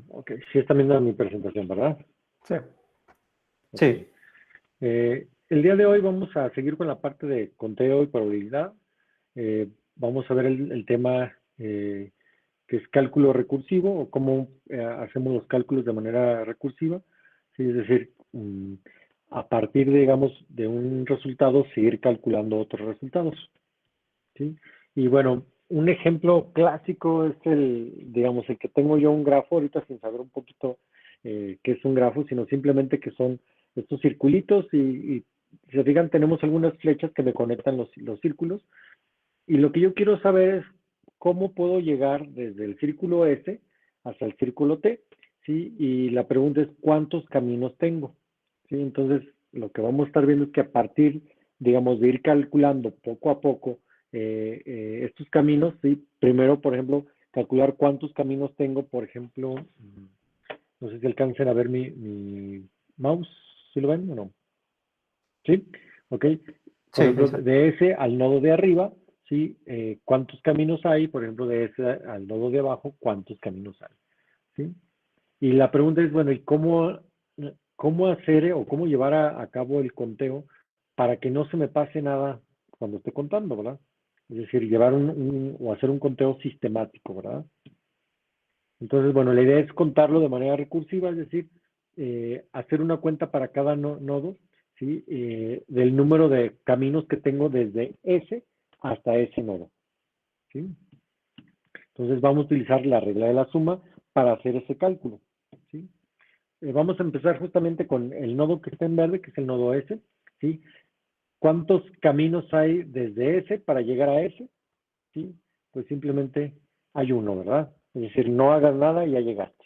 Ok, sí está viendo mi presentación, ¿verdad? Sí. Ok. Sí. El día de hoy vamos a seguir con la parte de conteo y probabilidad. Vamos a ver el tema que es cálculo recursivo o cómo hacemos los cálculos de manera recursiva. Sí, es decir, a partir, digamos, de un resultado, seguir calculando otros resultados. ¿Sí? Y bueno, un ejemplo clásico es digamos, el que tengo yo un grafo ahorita sin saber un poquito qué es un grafo, sino simplemente que son estos circulitos y si se fijan, tenemos algunas flechas que me conectan los círculos. Y lo que yo quiero saber es cómo puedo llegar desde el círculo S hasta el círculo T, ¿sí? Y la pregunta es cuántos caminos tengo, ¿sí? Entonces, lo que vamos a estar viendo es que a partir, digamos, de ir calculando poco a poco estos caminos, ¿sí? Primero, por ejemplo, calcular cuántos caminos tengo, por ejemplo, no sé si alcancen a ver mi mouse, ¿sí lo ven o no? ¿Sí? ¿Ok? Por Sí, ejemplo, sí. de ese al nodo de arriba, ¿sí? ¿Cuántos caminos hay? Por ejemplo, de ese al nodo de abajo, ¿cuántos caminos hay? ¿Sí? Y la pregunta es, bueno, ¿y cómo hacer o cómo llevar a cabo el conteo para que no se me pase nada cuando esté contando, ¿verdad? Es decir, llevar o hacer un conteo sistemático, ¿verdad? Entonces, bueno, la idea es contarlo de manera recursiva, es decir, hacer una cuenta para cada nodo, ¿sí? Del número de caminos que tengo desde ese hasta ese nodo, ¿sí? Entonces vamos a utilizar la regla de la suma para hacer ese cálculo, ¿sí? Vamos a empezar justamente con el nodo que está en verde, que es el nodo S, ¿sí? ¿Cuántos caminos hay desde S para llegar a S? ¿Sí? Pues simplemente hay uno, ¿verdad? Es decir, no hagas nada y ya llegaste.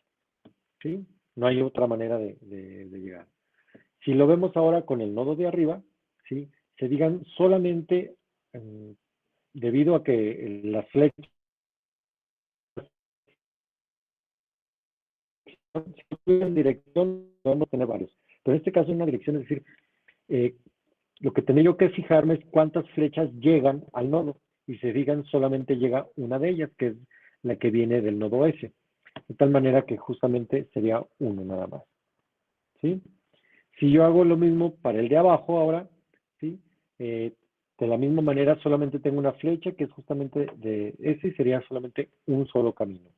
¿Sí? No hay otra manera de llegar. Si lo vemos ahora con el nodo de arriba, ¿sí? Se digan solamente debido a que las flechas en dirección, podemos tener varios. Pero en este caso, una dirección, es decir, eh, lo que tenía yo que fijarme es cuántas flechas llegan al nodo. Y se digan solamente llega una de ellas, que es la que viene del nodo S. De tal manera que justamente sería uno nada más. ¿Sí? Si yo hago lo mismo para el de abajo ahora, ¿sí? De la misma manera solamente tengo una flecha que es justamente de ese y sería solamente un solo camino.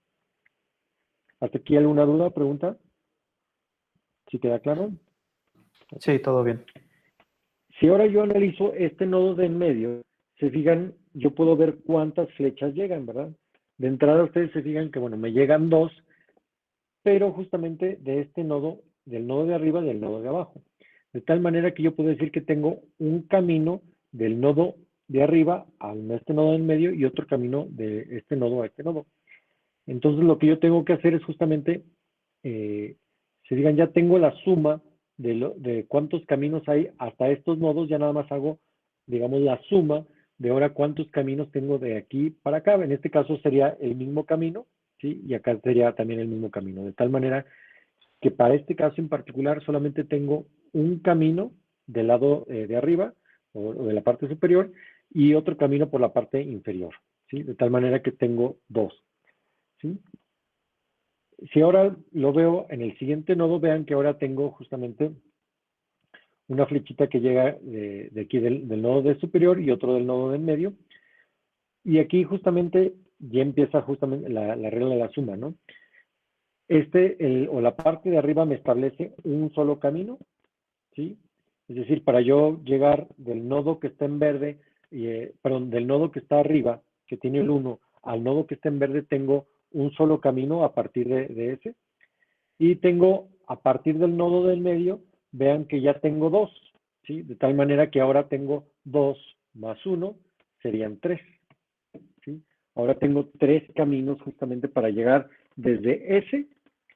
¿Hasta aquí alguna duda, pregunta? ¿Sí queda claro? Sí, Okay. todo bien. Si ahora yo analizo este nodo de en medio, se fijan, yo puedo ver cuántas flechas llegan, ¿verdad? De entrada ustedes se fijan que, bueno, me llegan dos, pero justamente de este nodo, del nodo de arriba y del nodo de abajo. De tal manera que yo puedo decir que tengo un camino del nodo de arriba a este nodo en medio y otro camino de este nodo a este nodo. Entonces lo que yo tengo que hacer es justamente, si digan, ya tengo la suma de cuántos caminos hay hasta estos nodos, ya nada más hago, digamos, la suma de ahora cuántos caminos tengo de aquí para acá. En este caso sería el mismo camino, ¿sí? Y acá sería también el mismo camino. De tal manera que para este caso en particular solamente tengo un camino del lado de arriba o de la parte superior y otro camino por la parte inferior, ¿sí? De tal manera que tengo dos, ¿sí? Si ahora lo veo en el siguiente nodo, vean que ahora tengo justamente una flechita que llega de aquí del nodo de superior y otro del nodo del medio. Y aquí justamente ya empieza justamente la regla de la suma, ¿no? O la parte de arriba me establece un solo camino, ¿sí? Es decir, para yo llegar del nodo que está en verde, perdón, del nodo que está arriba, que tiene el uno al nodo que está en verde, tengo un solo camino a partir de ese. Y tengo, a partir del nodo del medio, vean que ya tengo dos, ¿sí? De tal manera que ahora tengo 2 más uno serían 3, ¿sí? Ahora tengo 3 caminos justamente para llegar desde ese,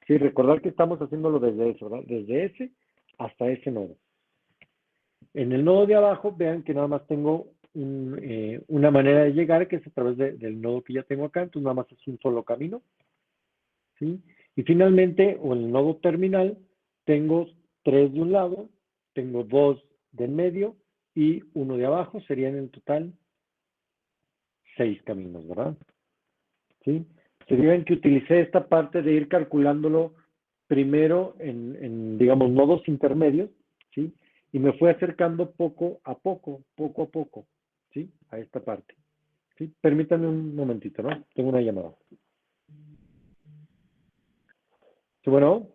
¿sí? Recordar que estamos haciéndolo desde ese, ¿verdad? Desde ese hasta ese nodo. En el nodo de abajo, vean que nada más tengo una manera de llegar, que es a través del nodo que ya tengo acá, entonces nada más es un solo camino, ¿sí? Y finalmente, o en el nodo terminal, tengo 3 de un lado, tengo 2 de en medio y uno de abajo, serían en total 6 caminos, ¿verdad? ¿Sí? Se fijan que utilicé esta parte de ir calculándolo primero digamos, nodos intermedios, ¿sí? Y me fue acercando poco a poco, ¿sí? A esta parte, ¿sí? Permítanme un momentito, ¿no? Tengo una llamada. ¿Sí, bueno?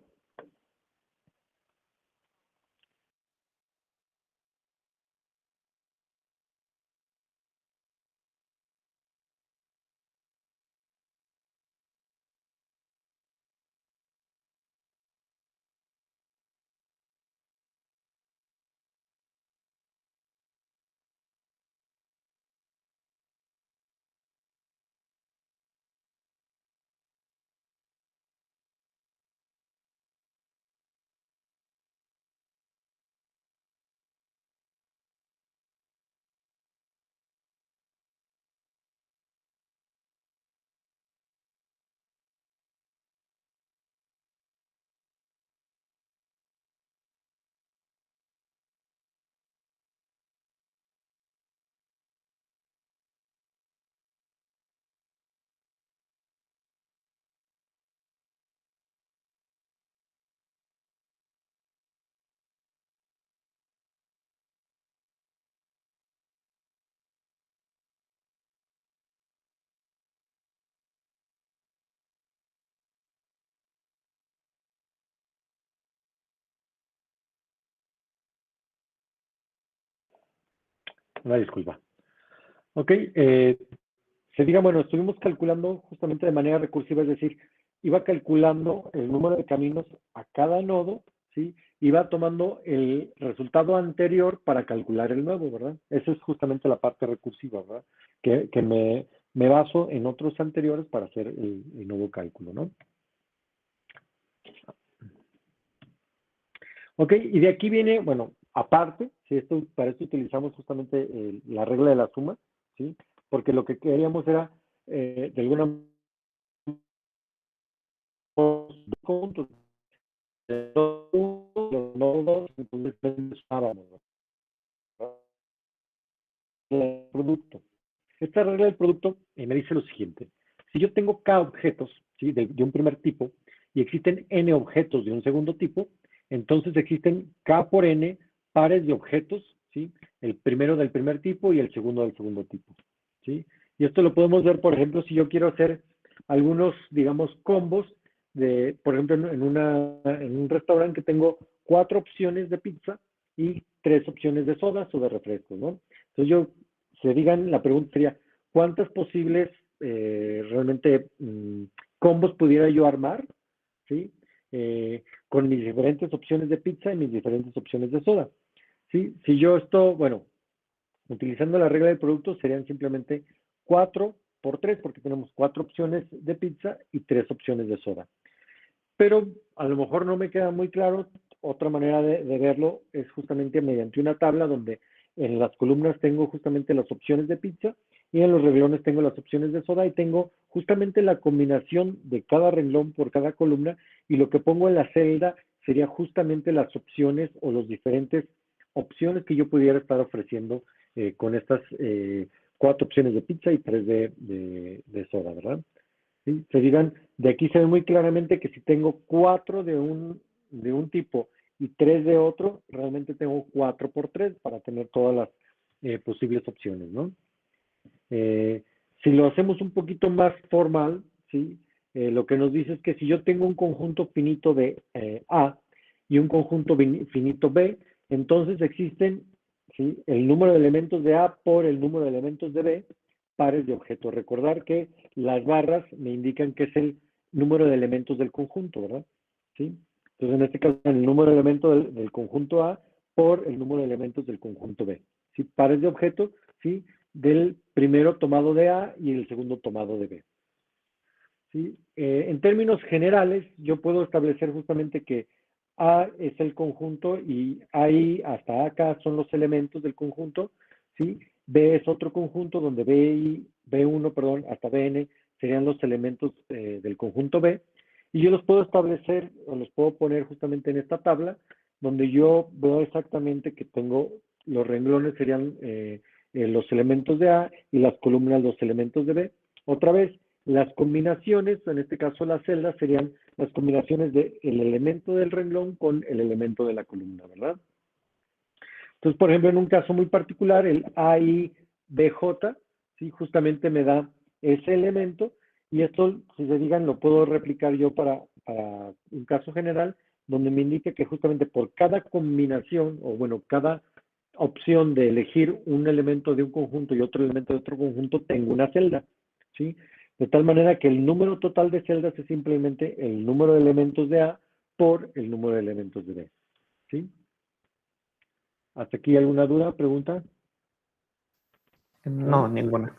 Una disculpa. Ok, se diga, bueno, estuvimos calculando justamente de manera recursiva, es decir, iba calculando el número de caminos a cada nodo, ¿sí? Iba tomando el resultado anterior para calcular el nuevo, ¿verdad? Eso es justamente la parte recursiva, ¿verdad? Que me baso en otros anteriores para hacer el nuevo cálculo, ¿no? Ok, y de aquí viene, bueno, aparte, si esto, para esto utilizamos justamente la regla de la suma, ¿sí? Porque lo que queríamos era, de alguna manera, juntos, los nodos, entonces mencionábamos, ¿verdad? El producto. Esta regla del producto me dice lo siguiente. Si yo tengo K objetos, ¿sí? de un primer tipo y existen N objetos de un segundo tipo, entonces existen K por N pares de objetos, ¿sí? El primero del primer tipo y el segundo del segundo tipo, ¿sí? Y esto lo podemos ver, por ejemplo, si yo quiero hacer algunos, digamos, combos de, por ejemplo, en un restaurante que tengo 4 opciones de pizza y 3 opciones de sodas o de refrescos, ¿no? Entonces yo, se digan, la pregunta sería, ¿cuántas posibles realmente combos pudiera yo armar? ¿Sí? Con mis diferentes opciones de pizza y mis diferentes opciones de soda. ¿Sí? Si yo esto, bueno, utilizando la regla del producto serían simplemente 4 por 3 porque tenemos 4 opciones de pizza y 3 opciones de soda. Pero a lo mejor no me queda muy claro. Otra manera de verlo es justamente mediante una tabla donde en las columnas tengo justamente las opciones de pizza y en los renglones tengo las opciones de soda y tengo justamente la combinación de cada renglón por cada columna y lo que pongo en la celda sería justamente las opciones o las diferentes opciones que yo pudiera estar ofreciendo con estas 4 opciones de pizza y 3 de soda, ¿verdad? ¿Sí? Se digan, de aquí se ve muy claramente que si tengo 4 de un tipo y 3 de otro, realmente tengo 4 por 3 para tener todas las posibles opciones, ¿no? Eh, si lo hacemos un poquito más formal, ¿sí? Lo que nos dice es que si yo tengo un conjunto finito de A y un conjunto finito B, entonces existen, ¿sí? El número de elementos de A por el número de elementos de B, pares de objetos. Recordar que las barras me indican que es el número de elementos del conjunto, ¿verdad? ¿Sí? Entonces, en este caso, el número de elementos del conjunto A por el número de elementos del conjunto B. ¿Sí? Pares de objetos, ¿sí? Del primero tomado de A y el segundo tomado de B. ¿Sí? En términos generales, yo puedo establecer justamente que A es el conjunto y ahí hasta acá son los elementos del conjunto, ¿sí? B es otro conjunto donde B1, perdón, hasta Bn serían los elementos del conjunto B y yo los puedo establecer o los puedo poner justamente en esta tabla donde yo veo exactamente que tengo los renglones serían los elementos de A y las columnas los elementos de B. Otra vez, Las combinaciones, en este caso las celdas, serían las combinaciones del elemento del renglón con el elemento de la columna, ¿verdad? Entonces, por ejemplo, en un caso muy particular, el AIBJ, ¿sí? Justamente me da ese elemento, y esto, si se digan, lo puedo replicar yo para un caso general, donde me indique que justamente por cada combinación, o bueno, cada opción de elegir un elemento de un conjunto y otro elemento de otro conjunto, tengo una celda, ¿sí? De tal manera que el número total de celdas es simplemente el número de elementos de A por el número de elementos de B, ¿sí? ¿Hasta aquí alguna duda, pregunta? No, ¿No? ninguna.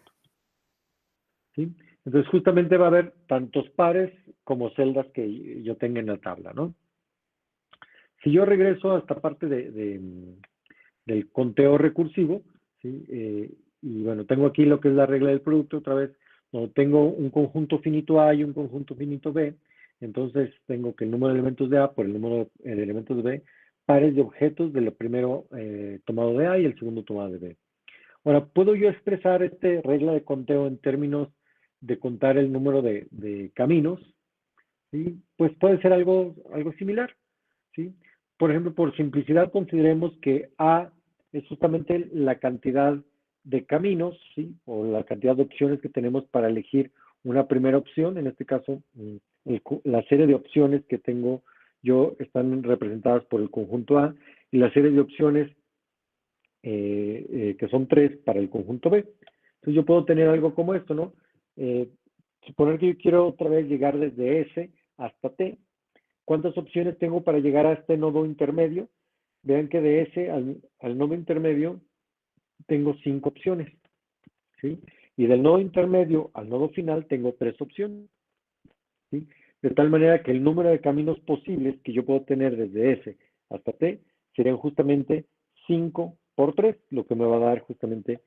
¿Sí? Entonces, justamente va a haber tantos pares como celdas que yo tenga en la tabla, ¿no? Si yo regreso a esta parte del conteo recursivo, ¿sí? Y bueno, tengo aquí lo que es la regla del producto, otra vez, cuando tengo un conjunto finito A y un conjunto finito B, entonces tengo que el número de elementos de A por el número de elementos de B, pares de objetos de lo primero tomado de A y el segundo tomado de B. Ahora, ¿puedo yo expresar esta regla de conteo en términos de contar el número de caminos? ¿Sí? Pues puede ser algo similar, ¿sí? Por ejemplo, por simplicidad, consideremos que A es justamente la cantidad de caminos, ¿sí? O la cantidad de opciones que tenemos para elegir una primera opción. En este caso, la serie de opciones que tengo yo están representadas por el conjunto A, y la serie de opciones que son 3 para el conjunto B. Entonces yo puedo tener algo como esto, ¿no? Suponer que yo quiero otra vez llegar desde S hasta T. ¿Cuántas opciones tengo para llegar a este nodo intermedio? Vean que de S al nodo intermedio tengo 5 opciones, ¿sí? Y del nodo intermedio al nodo final tengo 3 opciones, ¿sí? De tal manera que el número de caminos posibles que yo puedo tener desde S hasta T serían justamente 5 por 3, lo que me va a dar justamente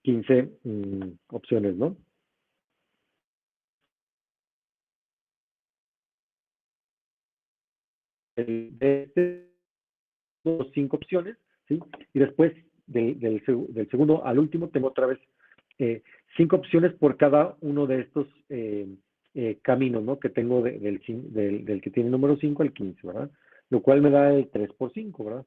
15 opciones, ¿no? De este, 5 opciones, ¿sí? Y después del segundo al último tengo otra vez 5 opciones por cada uno de estos caminos, ¿no? Que tengo del que tiene número 5 al 15, ¿verdad? Lo cual me da el 3 por 5, ¿verdad?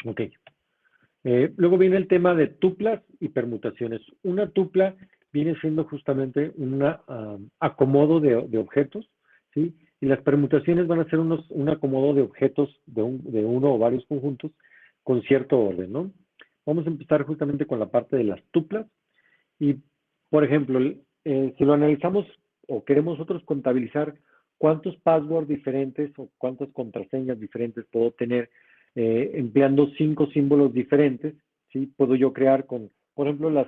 Ok. Luego viene el tema de tuplas y permutaciones. Una tupla viene siendo justamente un acomodo de objetos, ¿sí? Y las permutaciones van a ser un acomodo de objetos de uno o varios conjuntos con cierto orden, ¿no? Vamos a empezar justamente con la parte de las tuplas. Y, por ejemplo, si lo analizamos o queremos nosotros contabilizar cuántos passwords diferentes o cuántas contraseñas diferentes puedo tener empleando 5 símbolos diferentes, ¿sí? Puedo yo crear con, por ejemplo, las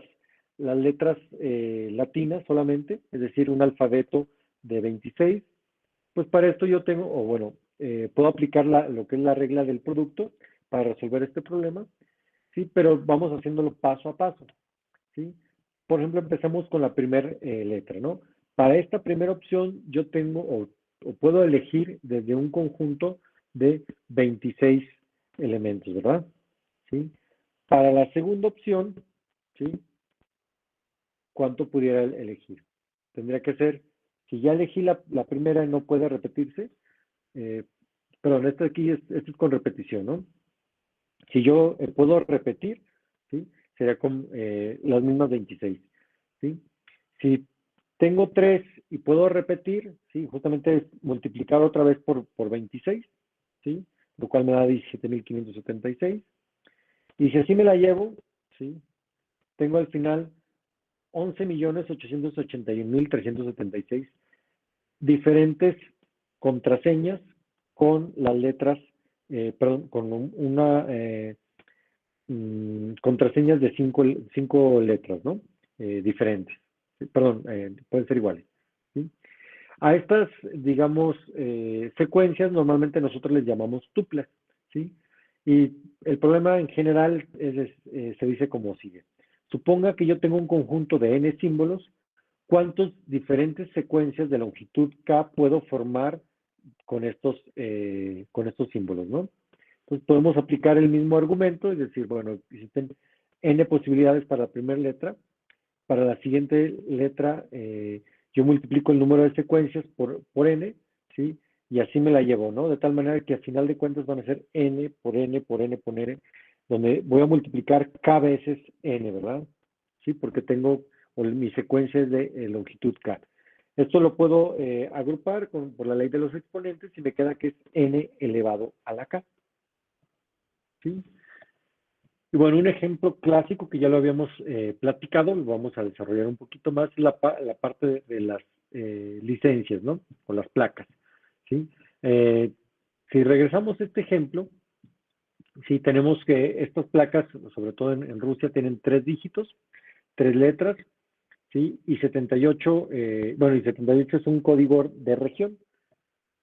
letras latinas solamente, es decir, un alfabeto de 26. Pues para esto yo tengo, o bueno, puedo aplicar lo que es la regla del producto para resolver este problema, ¿sí? Pero vamos haciéndolo paso a paso, ¿sí? Por ejemplo, empezamos con la primera letra, ¿no? Para esta primera opción yo tengo o puedo elegir desde un conjunto de 26 elementos, ¿verdad? ¿Sí? Para la segunda opción, ¿sí? ¿Cuánto pudiera elegir? Tendría que ser, si ya elegí la primera y no puede repetirse, perdón, esto aquí esto es con repetición, ¿no? Si yo puedo repetir, ¿sí? Sería con las mismas 26, ¿sí? Si tengo 3 y puedo repetir, ¿sí? Justamente es multiplicar otra vez por 26, ¿sí? Lo cual me da 17.576. Y si así me la llevo, ¿sí? Tengo al final 11.881.376 diferentes contraseñas con las letras, perdón, con contraseñas de cinco letras, ¿no? Diferentes. Perdón, pueden ser iguales, ¿sí? A estas, digamos, secuencias normalmente nosotros les llamamos tuplas, ¿sí? Y el problema en general se dice como sigue. Suponga que yo tengo un conjunto de n símbolos, ¿cuántas diferentes secuencias de longitud k puedo formar con estos símbolos, ¿no? Entonces podemos aplicar el mismo argumento, es decir, bueno, existen n posibilidades para la primera letra, para la siguiente letra yo multiplico el número de secuencias por n, ¿sí? Y así me la llevo, ¿no? De tal manera que al final de cuentas van a ser n por n por n por n, donde voy a multiplicar k veces n, ¿verdad? ¿Sí? Porque tengo mi secuencia es de longitud k. Esto lo puedo agrupar por la ley de los exponentes y me queda que es n elevado a la k, ¿sí? Y bueno, un ejemplo clásico que ya lo habíamos platicado, lo vamos a desarrollar un poquito más, es la parte de las licencias, ¿no? O las placas, ¿sí? Si regresamos a este ejemplo, sí tenemos que estas placas, sobre todo en Rusia, tienen 3 dígitos, 3 letras, ¿sí? Y 78, bueno, y 78 es un código de región,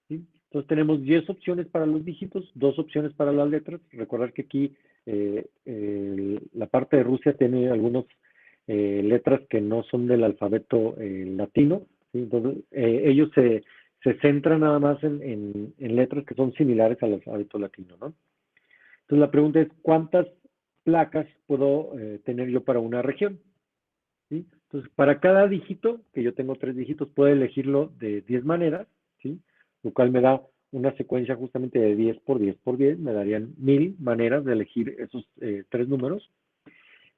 ¿sí? Entonces tenemos 10 opciones para los dígitos, 2 opciones para las letras. Recordar que aquí la parte de Rusia tiene algunas letras que no son del alfabeto latino, ¿sí? Entonces ellos se centran nada más en letras que son similares al alfabeto latino, ¿no? Entonces la pregunta es, ¿cuántas placas puedo tener yo para una región? ¿Sí? Entonces, para cada dígito, que yo tengo 3 dígitos, puedo elegirlo de 10 maneras, ¿sí? Lo cual me da una secuencia justamente de 10 por 10 por 10, me darían 1000 maneras de elegir esos 3 números.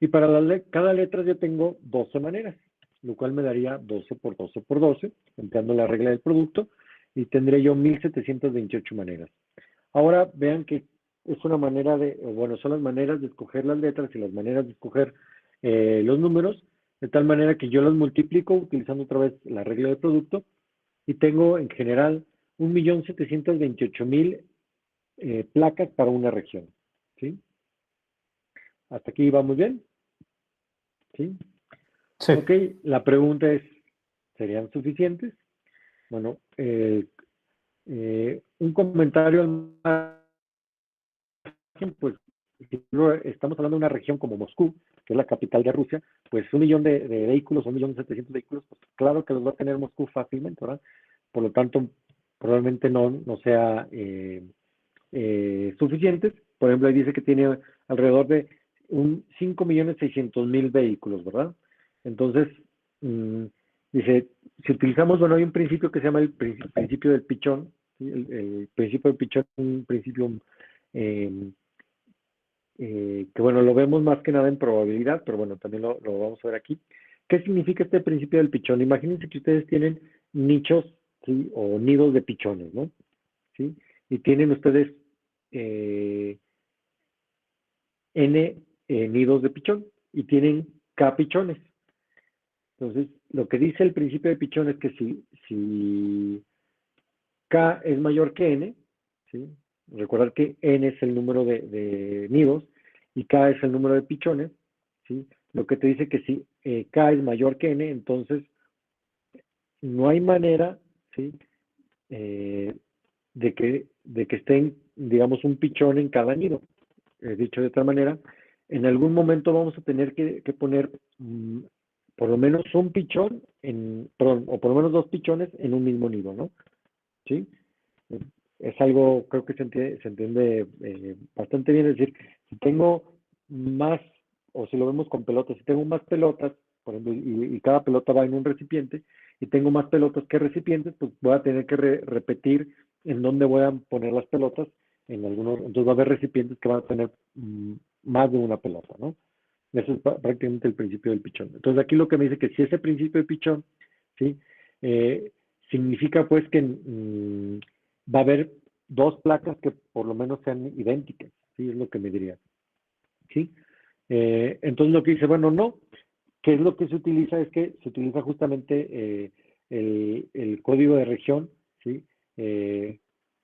Y para cada letra yo tengo 12 maneras, lo cual me daría 12 por 12 por 12, empleando la regla del producto, y tendré yo 1728 maneras. Ahora vean que es una manera bueno, son las maneras de escoger las letras y las maneras de escoger los números, de tal manera que yo los multiplico utilizando otra vez la regla del producto y tengo en general 1.728.000 placas para una región, ¿sí? Hasta aquí vamos bien, ¿sí? Sí. Ok, la pregunta es, ¿serían suficientes? Bueno, un comentario al pues si estamos hablando de una región como Moscú, que es la capital de Rusia, pues 1 millón de vehículos, 1.700.000 vehículos, pues claro que los va a tener Moscú fácilmente, ¿verdad? Por lo tanto, probablemente no sea suficientes. Por ejemplo, ahí dice que tiene alrededor de 5.600.000 vehículos, ¿verdad? Entonces, dice, si utilizamos, bueno, hay un principio que se llama el principio del pichón, ¿sí? El principio del pichón es un principio eh, que bueno, lo vemos más que nada en probabilidad, pero bueno, también lo vamos a ver aquí. ¿Qué significa este principio del pichón? Imagínense que ustedes tienen nichos, ¿sí? O nidos de pichones, ¿no? ¿Sí? Y tienen ustedes N nidos de pichón y tienen K pichones. Entonces, lo que dice el principio de pichón es que si K es mayor que N, ¿sí? Recordar que N es el número de nidos y K es el número de pichones, ¿sí? Lo que te dice que si K es mayor que N, entonces no hay manera, ¿sí? Eh, de que estén, digamos, un pichón en cada nido. Dicho de otra manera, en algún momento vamos a tener que poner por lo menos un pichón, perdón, o por lo menos 2 pichones en un mismo nido, ¿no? ¿Sí? Es algo, creo que se entiende bastante bien. Es decir, si tengo más, o si lo vemos con pelotas, si tengo más pelotas, por ejemplo, y cada pelota va en un recipiente, y tengo más pelotas que recipientes, pues voy a tener que repetir en dónde voy a poner las pelotas, entonces va a haber recipientes que van a tener más de una pelota, ¿no? Eso es prácticamente el principio del pichón. Entonces aquí lo que me dice que si ese principio de pichón, ¿sí? Eh, significa pues que va a haber 2 placas que por lo menos sean idénticas, ¿sí? Es lo que me diría, ¿sí? Entonces lo que dice, bueno, no, ¿qué es lo que se utiliza? Es que se utiliza justamente el código de región, ¿sí?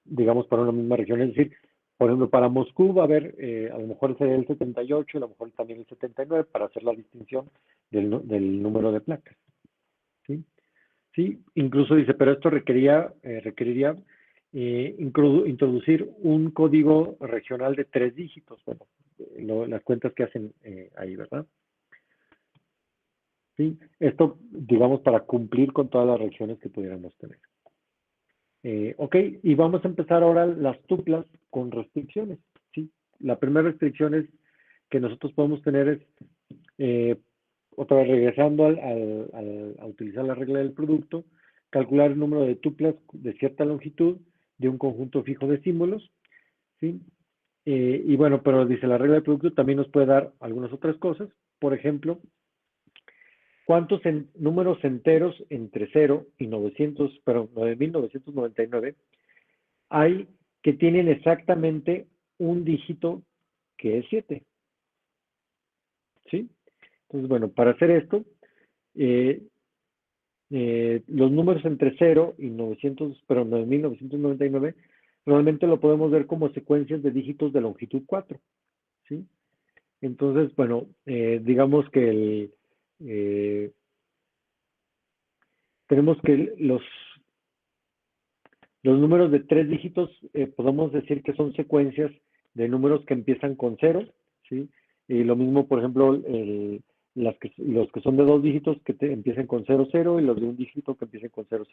Digamos, para una misma región. Es decir, por ejemplo, para Moscú va a haber, a lo mejor sería el 78, a lo mejor también el 79, para hacer la distinción del número de placas, ¿sí? Sí, incluso dice, pero esto requeriría introducir un código regional de 3 dígitos, bueno, las cuentas que hacen ahí, ¿verdad? Sí, esto, digamos, para cumplir con todas las regiones que pudiéramos tener. Ok, y vamos a empezar ahora las tuplas con restricciones, ¿sí? La primera restricción es que nosotros podemos tener es, otra vez regresando a utilizar la regla del producto, calcular el número de tuplas de cierta longitud de un conjunto fijo de símbolos, ¿sí? Y bueno, pero dice la regla del producto también nos puede dar algunas otras cosas. Por ejemplo, ¿cuántos números enteros entre 0 y 9.999 hay que tienen exactamente un dígito que es 7? ¿Sí? Entonces, bueno, para hacer esto, eh, los números entre 0 y 9.999 realmente lo podemos ver como secuencias de dígitos de longitud 4. ¿Sí? Entonces, bueno, digamos que eh, tenemos que los números de 3 dígitos, podemos decir que son secuencias de números que empiezan con 0, ¿sí? Y lo mismo, por ejemplo, los que son de 2 dígitos que empiecen con 00 y los de un dígito que empiecen con 000.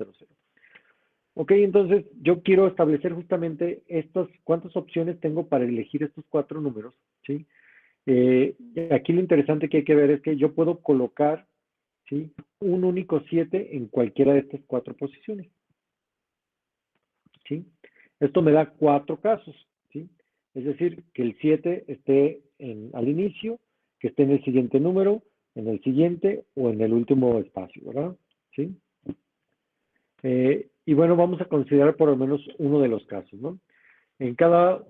Ok, entonces yo quiero establecer justamente cuántas opciones tengo para elegir estos 4 números, ¿sí? Aquí lo interesante que hay que ver es que yo puedo colocar, ¿sí?, un único 7 en cualquiera de estas 4 posiciones, ¿sí? Esto me da 4 casos, ¿sí? Es decir, que el 7 esté al inicio, que esté en el siguiente número, en el siguiente o en el último espacio, ¿verdad? ¿Sí? Y bueno, vamos a considerar por lo menos uno de los casos, ¿no? En cada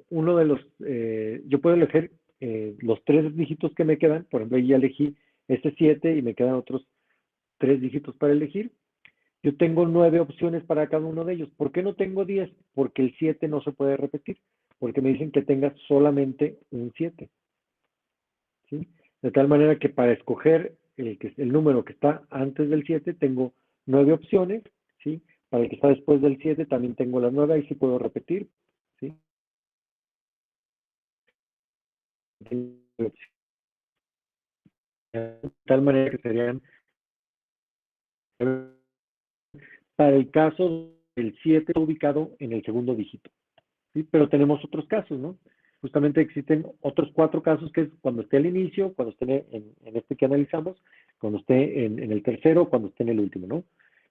uno de yo puedo elegir los 3 dígitos que me quedan. Por ejemplo, ya elegí este 7 y me quedan otros 3 dígitos para elegir. Yo tengo 9 opciones para cada uno de ellos. ¿Por qué no tengo 10? Porque el 7 no se puede repetir. Porque me dicen que tenga solamente un 7. ¿Sí? De tal manera que para escoger el número que está antes del 7 tengo 9 opciones. ¿Sí? Para el que está después del 7 también tengo las 9. Ahí sí puedo repetir. ¿Sí? De tal manera que serían, para el caso del 7 ubicado en el segundo dígito. ¿Sí? Pero tenemos otros casos, ¿no? Justamente existen otros 4 casos, que es cuando esté al inicio, cuando esté en este que analizamos, cuando esté en el tercero, cuando esté en el último, ¿no?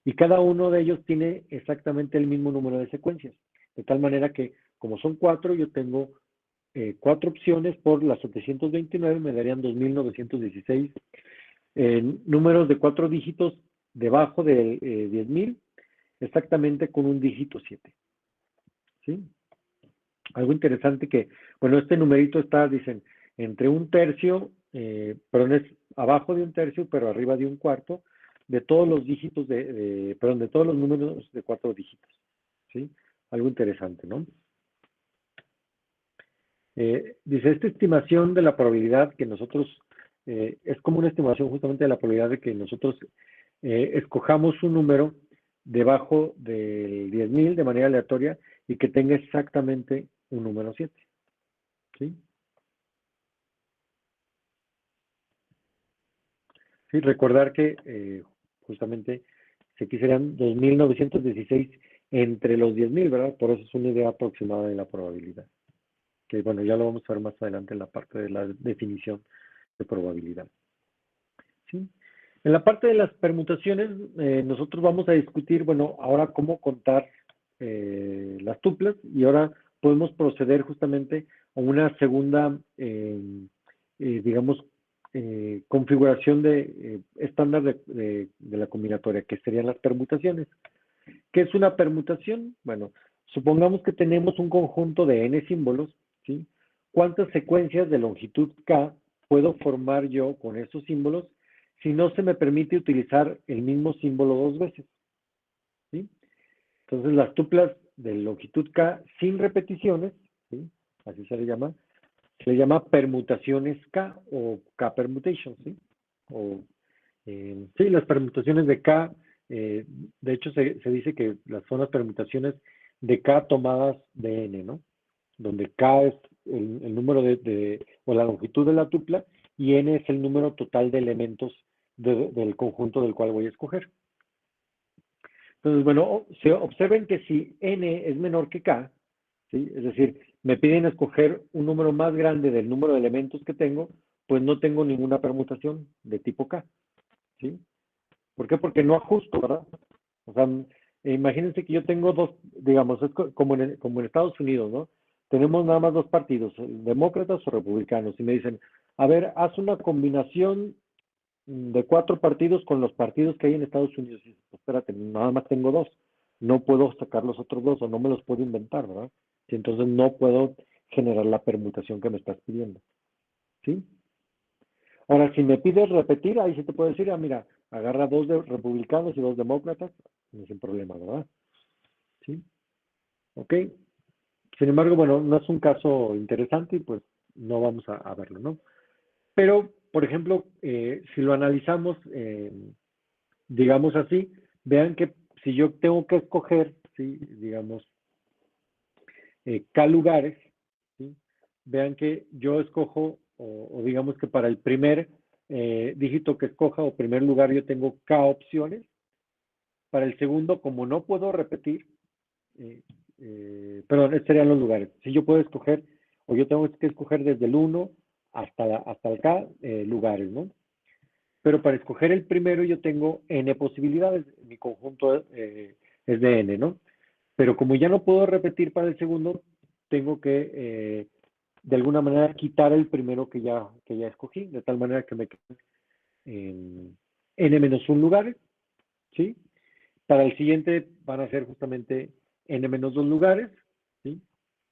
Y cada uno de ellos tiene exactamente el mismo número de secuencias. De tal manera que, como son 4, yo tengo 4 opciones por las 729, me darían 2.916 números de 4 dígitos debajo de 10.000, exactamente con un dígito 7. ¿Sí? Algo interesante que, bueno, este numerito está, dicen, entre un tercio, perdón, es abajo de un tercio, pero arriba de un cuarto, de todos los dígitos perdón, de todos los números de 4 dígitos. ¿Sí? Algo interesante, ¿no? Dice, esta estimación de la probabilidad que nosotros, es como una estimación justamente de la probabilidad de que nosotros escojamos un número debajo del 10.000 de manera aleatoria y que tenga exactamente un número 7. ¿Sí? Sí, recordar que justamente aquí serían 2.916 entre los 10.000, ¿verdad? Por eso es una idea aproximada de la probabilidad. Que bueno, ya lo vamos a ver más adelante en la parte de la definición de probabilidad. ¿Sí? En la parte de las permutaciones, nosotros vamos a discutir, bueno, ahora cómo contar las tuplas, y ahora podemos proceder justamente a una segunda, digamos, configuración estándar de la combinatoria, que serían las permutaciones. ¿Qué es una permutación? Bueno, supongamos que tenemos un conjunto de n símbolos, ¿sí? ¿Cuántas secuencias de longitud k puedo formar yo con esos símbolos si no se me permite utilizar el mismo símbolo 2 veces? ¿Sí? Entonces, las tuplas de longitud k sin repeticiones, ¿sí?, así se le llama permutaciones k o k permutations, ¿sí? O, sí, las permutaciones de k, de hecho se dice que son las permutaciones de k tomadas de n, ¿no? Donde k es el número o la longitud de la tupla y n es el número total de elementos del conjunto del cual voy a escoger. Entonces, bueno, se observen que si n es menor que k, ¿sí? Es decir, me piden escoger un número más grande del número de elementos que tengo, pues no tengo ninguna permutación de tipo k, ¿sí? ¿Por qué? Porque no ajusto, ¿verdad? O sea, imagínense que yo tengo dos, digamos, es como en Estados Unidos, ¿no? Tenemos nada más dos partidos, demócratas o republicanos, y me dicen, a ver, haz una combinación de 4 partidos con los partidos que hay en Estados Unidos. Y dices, pues, espérate, nada más tengo dos, no puedo sacar los otros dos o no me los puedo inventar, ¿verdad? Y entonces no puedo generar la permutación que me estás pidiendo, ¿sí? Ahora, si me pides repetir, ahí sí te puedo decir, mira, agarra dos de republicanos y dos demócratas, sin problema, ¿verdad? ¿Sí? ¿Ok? Sin embargo, bueno, no es un caso interesante y pues no vamos a verlo, ¿no? Pero, por ejemplo, si lo analizamos, digamos así, vean que si yo tengo que escoger, ¿sí? Digamos, K lugares, ¿sí? Vean que yo escojo, o digamos que para el primer dígito que escoja o primer lugar yo tengo K opciones. Para el segundo, como no puedo repetir, eh, perdón, estos serían los lugares. Si yo puedo escoger, o yo tengo que escoger desde el 1 hasta el K lugares, ¿no? Pero para escoger el primero yo tengo N posibilidades, mi conjunto es de N, ¿no? Pero como ya no puedo repetir para el segundo, tengo que de alguna manera quitar el primero que ya escogí, de tal manera que me queden en N-1 lugares, ¿sí? Para el siguiente van a ser justamente N-2 lugares, ¿sí?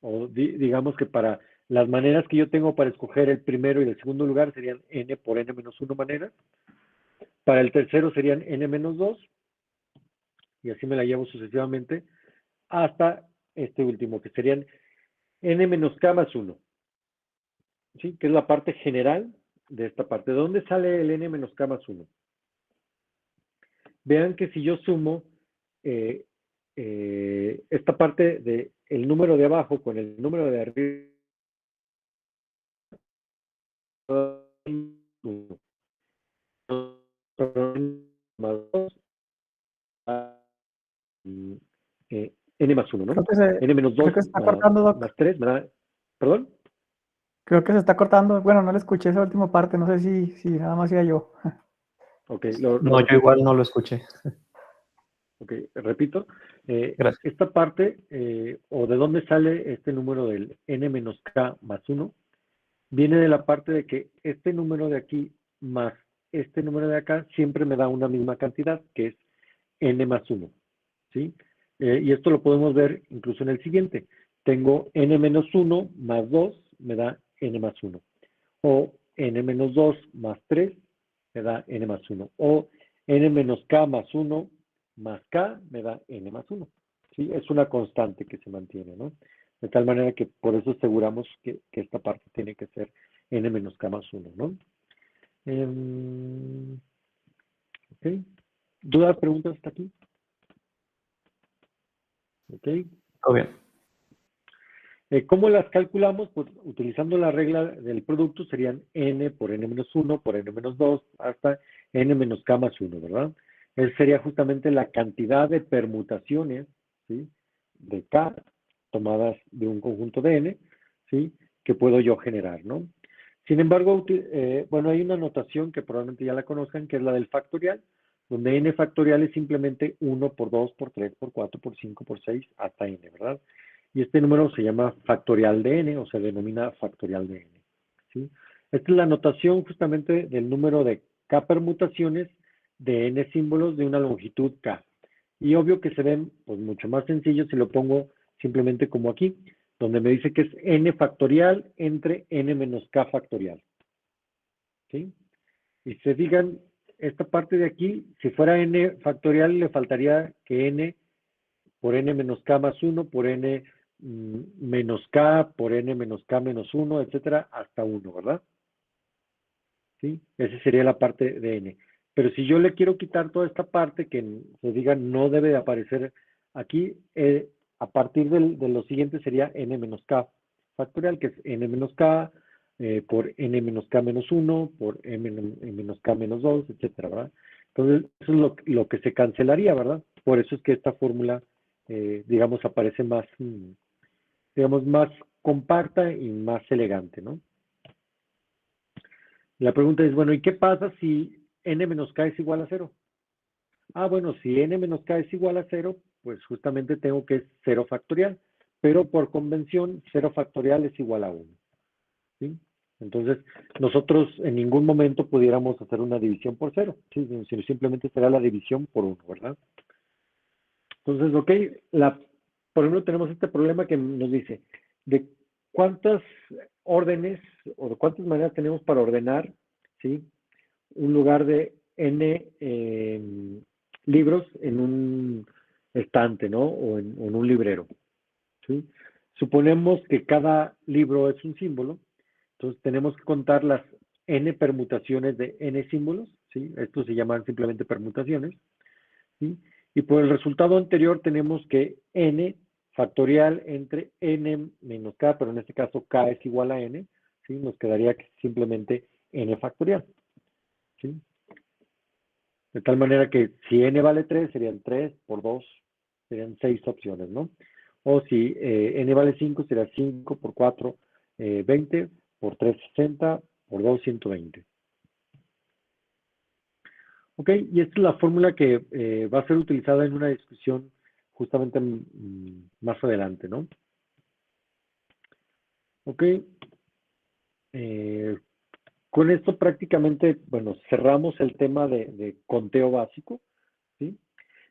O digamos que para las maneras que yo tengo para escoger el primero y el segundo lugar serían N por N-1 maneras. Para el tercero serían N-2, y así me la llevo sucesivamente, hasta este último, que serían N-K más 1, ¿sí? Que es la parte general de esta parte. ¿De dónde sale el N-K más 1? Vean que si yo sumo esta parte de el número de abajo con el número de arriba, más 2, n más 1, ¿no? N menos creo 2 que se está cortando, Doc. más 3, ¿verdad? ¿Perdón? Creo que se está cortando. Bueno, no le escuché esa última parte, no sé si nada más iba yo. Ok, lo No, yo repito. igual no lo escuché. Ok, repito. Gracias. Esta parte, o de dónde sale este número del n menos k más 1, viene de la parte de que este número de aquí más este número de acá siempre me da una misma cantidad, que es n más 1, ¿sí? Y esto lo podemos ver incluso en el siguiente. Tengo n menos 1 más 2 me da n más 1. O n menos 2 más 3 me da n más 1. O n menos k más 1 más k me da n más 1. ¿Sí? Es una constante que se mantiene, ¿no? De tal manera que por eso aseguramos que esta parte tiene que ser n menos k más 1, ¿no? Ok. ¿Dudas, preguntas hasta aquí? Ok. Todo bien. ¿Cómo las calculamos? Pues utilizando la regla del producto serían n por n-1 por n-2 hasta n-k más 1, ¿verdad? Esa sería justamente la cantidad de permutaciones, ¿sí? De k tomadas de un conjunto de n, ¿sí? Que puedo yo generar, ¿no? Sin embargo, bueno, hay una notación que probablemente ya la conozcan, que es la del factorial, donde n factorial es simplemente 1 por 2 por 3 por 4 por 5 por 6 hasta n, ¿verdad? Y este número se llama factorial de n, o se denomina factorial de n, ¿sí? Esta es la notación justamente del número de k permutaciones de n símbolos de una longitud k. Y obvio que se ven pues, mucho más sencillos si lo pongo simplemente como aquí, donde me dice que es n factorial entre n menos k factorial, ¿sí? Y se digan, esta parte de aquí, si fuera n factorial, le faltaría que n por n menos k más 1, por n menos k, por n menos k menos 1, etcétera, hasta 1, ¿verdad? ¿Sí? Esa sería la parte de n. Pero si yo le quiero quitar toda esta parte que se diga no debe de aparecer aquí, a partir de lo siguiente sería n menos k factorial, que es n menos k por n menos k menos 1, por n menos k menos 2, etcétera, ¿verdad? Entonces, eso es lo que se cancelaría, ¿verdad? por eso es que esta fórmula, digamos, aparece más, digamos, más compacta y más elegante, ¿no? La pregunta es, bueno, ¿y qué pasa si n menos k es igual a cero? Ah, bueno, si n menos k es igual a cero, pues justamente tengo que es 0 factorial, pero por convención, 0 factorial es igual a 1, ¿sí? Entonces, nosotros en ningún momento pudiéramos hacer una división por 0, ¿sí? Sino simplemente será la división por 1, ¿verdad? Entonces, ok, por ejemplo, tenemos este problema que nos dice de cuántas órdenes o de cuántas maneras tenemos para ordenar, ¿sí? Un lugar de n libros en un estante, ¿no? O en un librero, ¿sí? Suponemos que cada libro es un símbolo, entonces tenemos que contar las n permutaciones de n símbolos, ¿sí? Estos se llaman simplemente permutaciones, ¿sí? Y por el resultado anterior tenemos que n factorial entre n menos k, pero en este caso k es igual a n, ¿sí? Nos quedaría simplemente n factorial, ¿sí? De tal manera que si n vale 3, serían 3 por 2, serían 6 opciones, ¿no? O si n vale 5, será 5 por 4, 20, por 3, 60, por 2, 120. Ok, y esta es la fórmula que va a ser utilizada en una discusión justamente más adelante, ¿no? Ok, con esto prácticamente, bueno, cerramos el tema de conteo básico, ¿sí?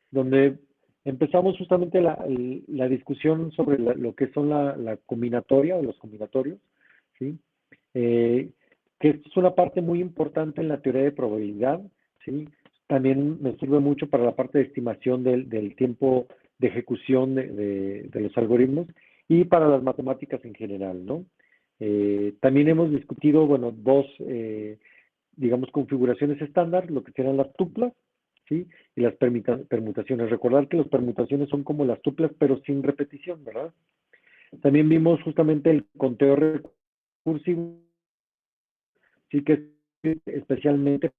Donde empezamos justamente la discusión sobre lo que son la combinatoria o los combinatorios, ¿sí? Que es una parte muy importante en la teoría de probabilidad, ¿sí? También me sirve mucho para la parte de estimación del tiempo de ejecución de los algoritmos y para las matemáticas en general, ¿no? También hemos discutido, bueno, dos, digamos, configuraciones estándar, lo que serán las tuplas, ¿sí? Y las permutaciones. Recordar que las permutaciones son como las tuplas, pero sin repetición, ¿verdad? También vimos justamente el conteo recursivo, sí, que es especialmente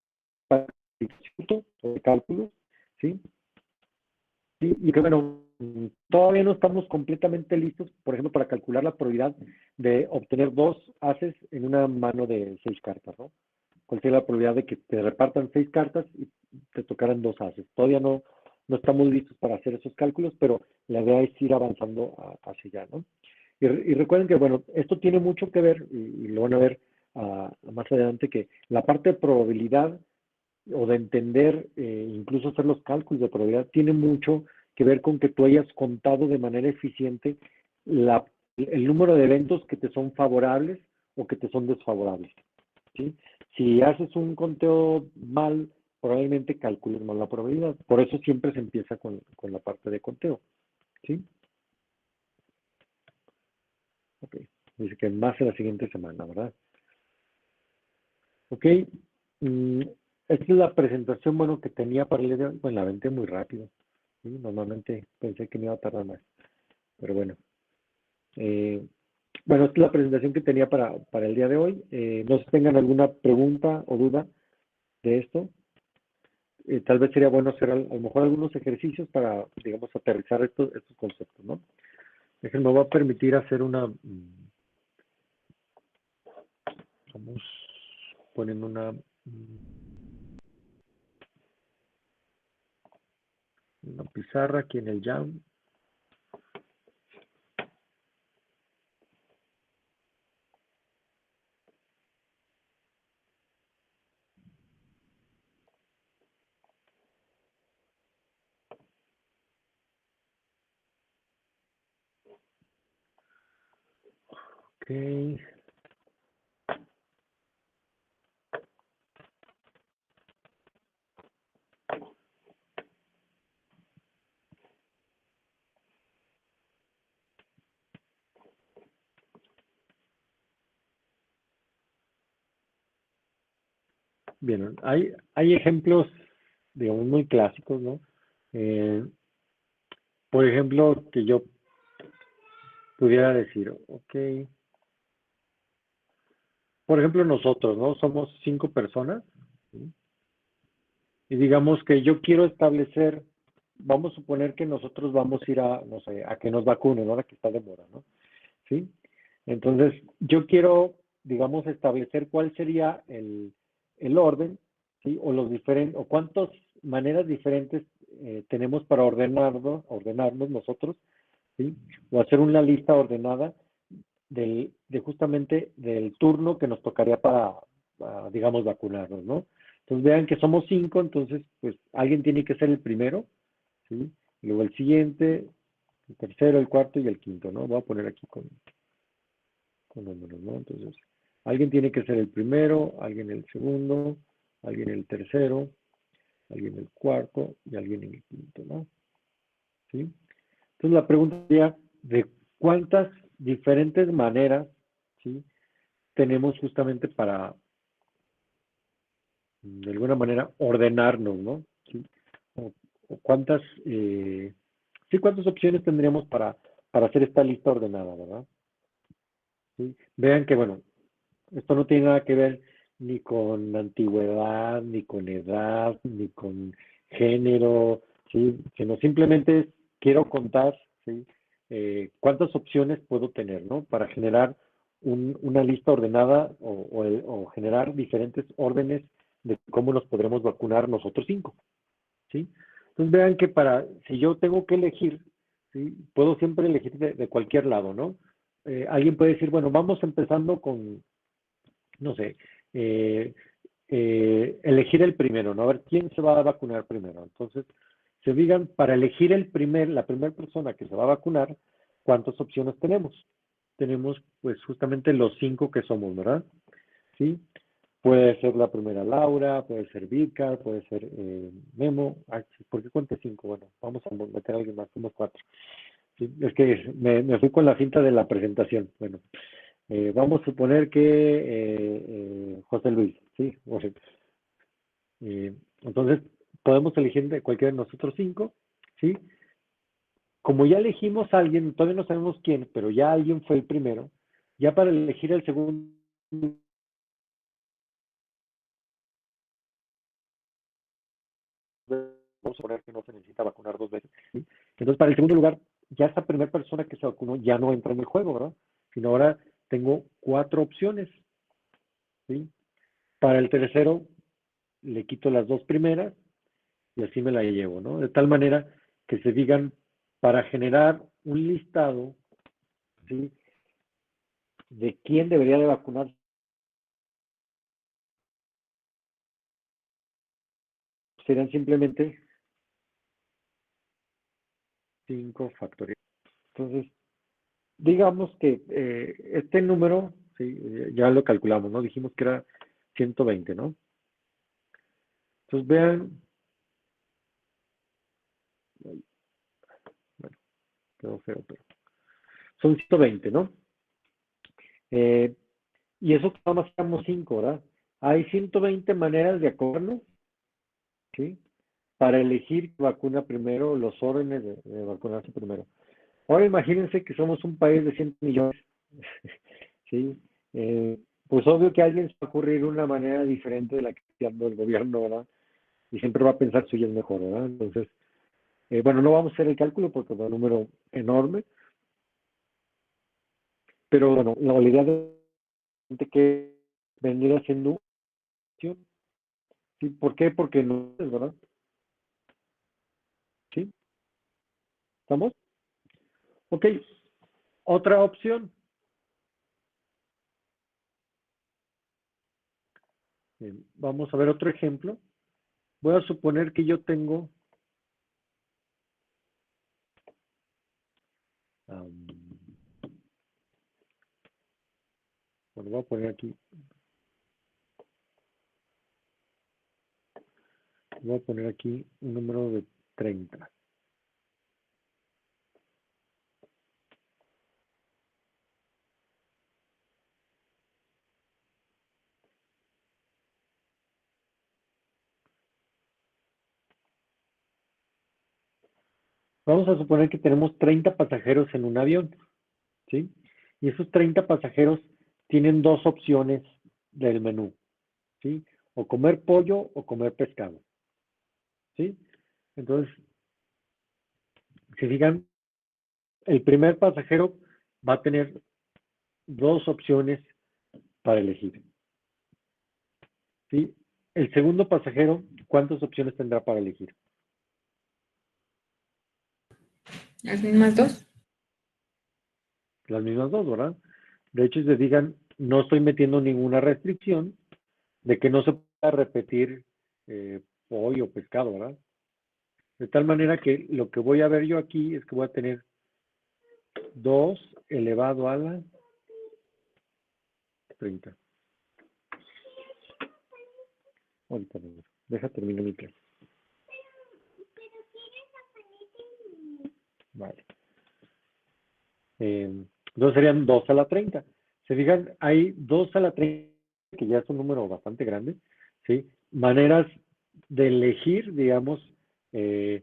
para de cálculos, ¿sí? Y que bueno, todavía no estamos completamente listos, por ejemplo, para calcular la probabilidad de obtener dos haces en una mano de 6 cartas, ¿no? ¿Cuál sería la probabilidad de que te repartan 6 cartas y te tocaran dos haces? Todavía no estamos listos para hacer esos cálculos, pero la idea es ir avanzando hacia allá, ¿no? Y recuerden que, bueno, esto tiene mucho que ver, y lo van a ver más adelante, que la parte de probabilidad o de entender, incluso hacer los cálculos de probabilidad, tiene mucho que ver con que tú hayas contado de manera eficiente el número de eventos que te son favorables o que te son desfavorables, ¿sí? Si haces un conteo mal, probablemente calcules mal la probabilidad. Por eso siempre se empieza con la parte de conteo, ¿sí? Ok. Dice que más en la siguiente semana, ¿verdad? Ok. Mm, esta es la presentación, bueno, que tenía para el día de hoy. Bueno, la aventé muy rápido, ¿sí? Normalmente pensé que me iba a tardar más, pero bueno. Eh, bueno, esta es la presentación que tenía para el día de hoy. No sé si tengan alguna pregunta o duda de esto. Tal vez sería bueno hacer a lo mejor algunos ejercicios para, digamos, aterrizar estos conceptos, ¿no? Déjenme, me va a permitir hacer vamos poniendo una pizarra aquí en el Jam. Ok. Bien, hay ejemplos, digamos, muy clásicos, ¿no? Por ejemplo, que yo pudiera decir, ok, por ejemplo, nosotros, ¿no? Somos 5 personas, ¿sí? Y digamos que yo quiero establecer vamos a suponer que nosotros vamos a ir a, no sé, a que nos vacunen, ahora que está de moda, ¿no? ¿Sí? Entonces, yo quiero, digamos, establecer cuál sería el orden, ¿sí? O los diferentes, o cuántas maneras diferentes tenemos para ordenarnos nosotros, ¿sí? O hacer una lista ordenada de justamente del turno que nos tocaría para, digamos, vacunarnos, ¿no? Entonces vean que somos 5, entonces pues alguien tiene que ser el primero, ¿sí? Y luego el siguiente, el tercero, el cuarto y el quinto, ¿no? Voy a poner aquí con números, ¿no? Entonces, alguien tiene que ser el primero, alguien el segundo, alguien el tercero, alguien el cuarto y alguien el quinto, ¿no? ¿Sí? Entonces la pregunta sería de cuántas diferentes maneras, ¿sí? Tenemos justamente para, de alguna manera, ordenarnos, ¿no? ¿Sí? O, o cuántas, sí, cuántas opciones tendríamos para hacer esta lista ordenada, ¿verdad? ¿Sí? Vean que, bueno, esto no tiene nada que ver ni con antigüedad, ni con edad, ni con género, ¿sí? Sino simplemente quiero contar, ¿sí? Cuántas opciones puedo tener, ¿no? Para generar una lista ordenada o generar diferentes órdenes de cómo nos podremos vacunar nosotros 5, ¿sí? Entonces vean que si yo tengo que elegir, ¿sí? Puedo siempre elegir de cualquier lado, ¿no? Alguien puede decir, bueno, vamos empezando con, no sé, eh, elegir el primero, ¿no? A ver quién se va a vacunar primero. Entonces, se digan, para elegir la primera persona que se va a vacunar, ¿cuántas opciones tenemos? Tenemos, pues, justamente los 5 que somos, ¿verdad? ¿Sí? Puede ser la primera Laura, puede ser Vidka, puede ser Memo. Ay, ¿por qué cuente 5? Bueno, vamos a meter a alguien más, somos 4. Sí, es que me fui con la finta de la presentación. Bueno, vamos a suponer que José Luis, ¿sí? Entonces, podemos elegir de cualquiera de nosotros 5, ¿sí? Como ya elegimos a alguien, todavía no sabemos quién, pero ya alguien fue el primero, ya para elegir el segundo, vamos a suponer que no se necesita vacunar 2 veces, ¿sí? Entonces, para el segundo lugar, ya esa primera persona que se vacunó ya no entra en el juego, ¿verdad? Sino ahora tengo 4 opciones, ¿sí? Para el tercero, le quito las 2 primeras y así me la llevo, ¿no? De tal manera que se digan, para generar un listado, ¿sí? De quién debería de vacunar, serían simplemente 5 factoriales. Entonces, digamos que este número, ¿sí? Ya lo calculamos, ¿no? Dijimos que era 120, ¿no? Entonces vean, bueno, quedó feo, pero son 120, ¿no? Eh, y eso nada más estamos 5, ¿verdad? Hay 120 maneras de acordarnos, ¿sí? Para elegir vacuna primero, los órdenes de vacunarse primero. Ahora imagínense que somos un país de 100 millones, ¿sí? Pues obvio que a alguien se va a ocurrir una manera diferente de la que está dando el gobierno, ¿verdad? Y siempre va a pensar suya es mejor, ¿verdad? Entonces, bueno, no vamos a hacer el cálculo porque es un número enorme, pero bueno, la realidad de que venir haciendo, ¿sí? ¿Por qué? Porque no es, ¿verdad? ¿Sí? ¿Estamos? Ok, otra opción. Vamos a ver otro ejemplo. Voy a suponer que yo tengo, um, bueno, voy a poner aquí un número de 30. Vamos a suponer que tenemos 30 pasajeros en un avión, ¿sí? Y esos 30 pasajeros tienen 2 opciones del menú, ¿sí? O comer pollo o comer pescado, ¿sí? Entonces, Si fijan, el primer pasajero va a tener dos opciones para elegir. ¿Sí? El segundo pasajero, ¿cuántas opciones tendrá para elegir? Las mismas dos. Las mismas dos, ¿verdad? De hecho, si se fijan, no estoy metiendo ninguna restricción de que no se pueda repetir pollo o pescado, ¿verdad? De tal manera que lo que voy a ver yo aquí es que voy a tener 2 elevado a la 30. Ahorita no, deja terminar mi clase. Vale. Entonces serían 2 a la 30. Se fijan, hay 2 a la 30, que ya es un número bastante grande, ¿sí? Maneras de elegir, digamos, el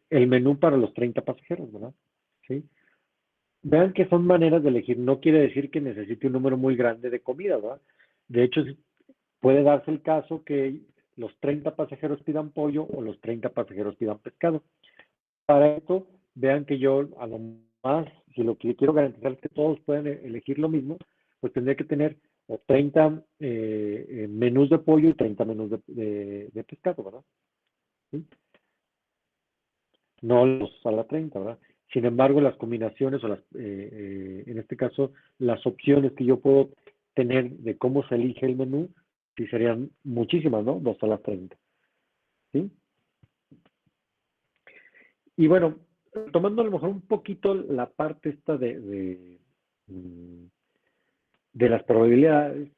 menú para los 30 pasajeros, ¿verdad? ¿Sí? Vean que son maneras de elegir, no quiere decir que necesite un número muy grande de comida, ¿verdad? De hecho, puede darse el caso que los 30 pasajeros pidan pollo o los 30 pasajeros pidan pescado. Para esto, vean que yo, a lo más, si lo que quiero garantizar es que todos puedan elegir lo mismo, pues tendría que tener o 30 menús de pollo y 30 menús de pescado, ¿verdad? ¿Sí? No los a la 30, ¿verdad? Sin embargo, las combinaciones o en este caso, las opciones que yo puedo tener de cómo se elige el menú, sí serían muchísimas, ¿no? 2 a la 30, ¿sí? Y bueno, tomando a lo mejor un poquito la parte esta de las probabilidades,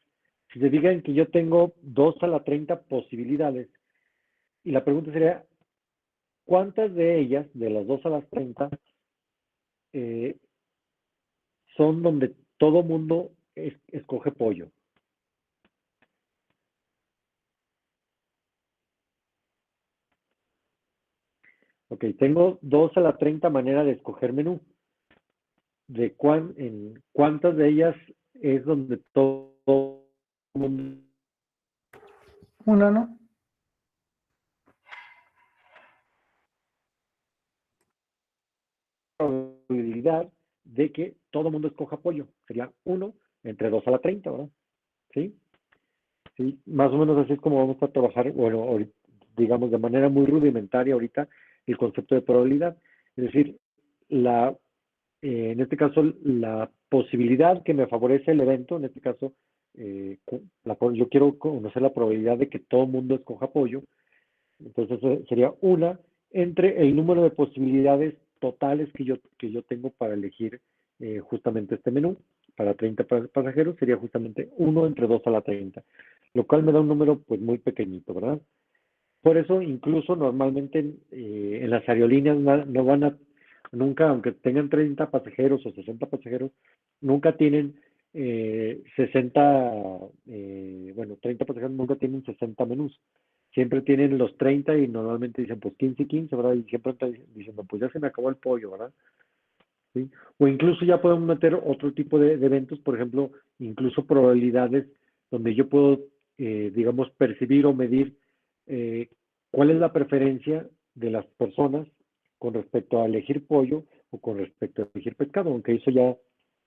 si se digan que yo tengo 2 a la 30 posibilidades, y la pregunta sería, ¿cuántas de ellas, de las 2 a las 30, eh, son donde todo mundo escoge pollo? Ok, tengo 2 a la 30 maneras de escoger menú. En cuántas de ellas es donde todo mundo Una, ¿no? probabilidad de que todo mundo escoja pollo? Sería 1 entre 2 a la 30, ¿verdad? ¿Sí? ¿Sí? Más o menos así es como vamos a trabajar, bueno, digamos de manera muy rudimentaria ahorita, el concepto de probabilidad. Es decir, en este caso, la posibilidad que me favorece el evento, en este caso, yo quiero conocer la probabilidad de que todo el mundo escoja pollo, entonces sería una entre el número de posibilidades totales que yo tengo para elegir justamente este menú. Para 30 pasajeros sería justamente 1 entre 2 a la 30, lo cual me da un número pues muy pequeñito, ¿verdad? Por eso incluso normalmente en las aerolíneas no van a, nunca, aunque tengan 30 pasajeros o 60 pasajeros, nunca tienen 60, bueno, 30 pasajeros nunca tienen 60 menús. Siempre tienen los 30 y normalmente dicen pues 15 y 15, ¿verdad? Y siempre están diciendo pues ya se me acabó el pollo, ¿verdad? ¿Sí? O incluso ya podemos meter otro tipo de eventos, por ejemplo, incluso probabilidades donde yo puedo, digamos, percibir o medir eh, cuál es la preferencia de las personas con respecto a elegir pollo o con respecto a elegir pescado, aunque eso ya,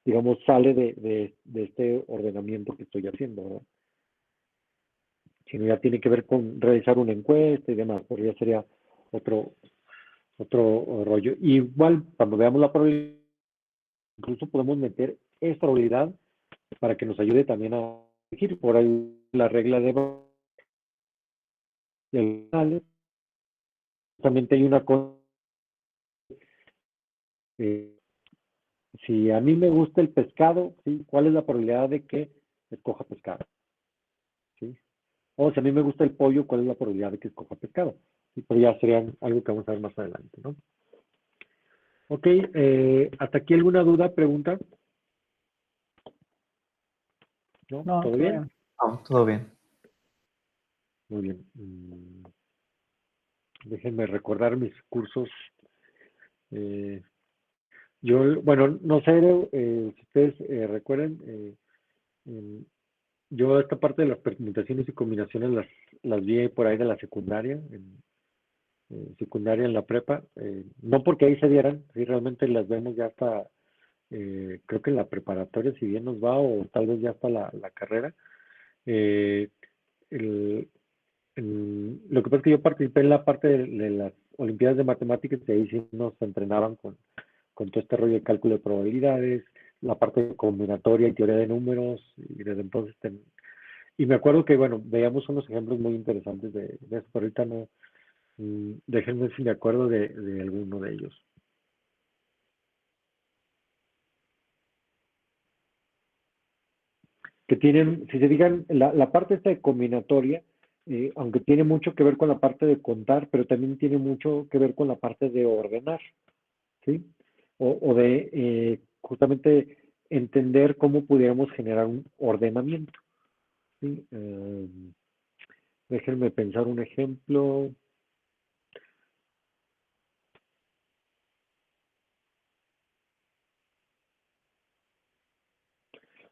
digamos, sale de este ordenamiento que estoy haciendo, ¿verdad? Sino ya tiene que ver con realizar una encuesta y demás, pero ya sería otro, otro rollo. Igual, cuando veamos la probabilidad, incluso podemos meter esta probabilidad para que nos ayude también a elegir. Por ahí la regla de también hay una cosa, eh, si a mí me gusta el pescado, ¿sí? ¿Cuál es la probabilidad de que escoja pescado? ¿Sí? O si a mí me gusta el pollo, ¿cuál es la probabilidad de que escoja pescado? ¿Sí? Pero ya sería algo que vamos a ver más adelante, ¿no? Ok, ¿hasta aquí alguna duda, pregunta? ¿No? No, ¿Todo todo bien? bien. No, todo bien. Muy bien. Déjenme recordar mis cursos. Bueno, no sé si ustedes recuerdan, yo esta parte de las permutaciones y combinaciones las vi por ahí de la secundaria, secundaria, en la prepa, no porque ahí se dieran, sí, realmente las vemos ya hasta, creo que en la preparatoria, si bien nos va, o tal vez ya hasta la carrera. Eh, el- lo que pasa es que yo participé en la parte de las Olimpiadas de Matemáticas y ahí sí nos entrenaban con todo este rollo de cálculo de probabilidades, la parte de combinatoria y teoría de números, y desde entonces y me acuerdo que, bueno, veíamos unos ejemplos muy interesantes de eso, pero ahorita no, déjenme ver si me acuerdo de alguno de ellos. Que tienen, si se digan, la parte esta de combinatoria, aunque tiene mucho que ver con la parte de contar, pero también tiene mucho que ver con la parte de ordenar, ¿sí? O de justamente entender cómo pudiéramos generar un ordenamiento, ¿sí? Déjenme pensar un ejemplo.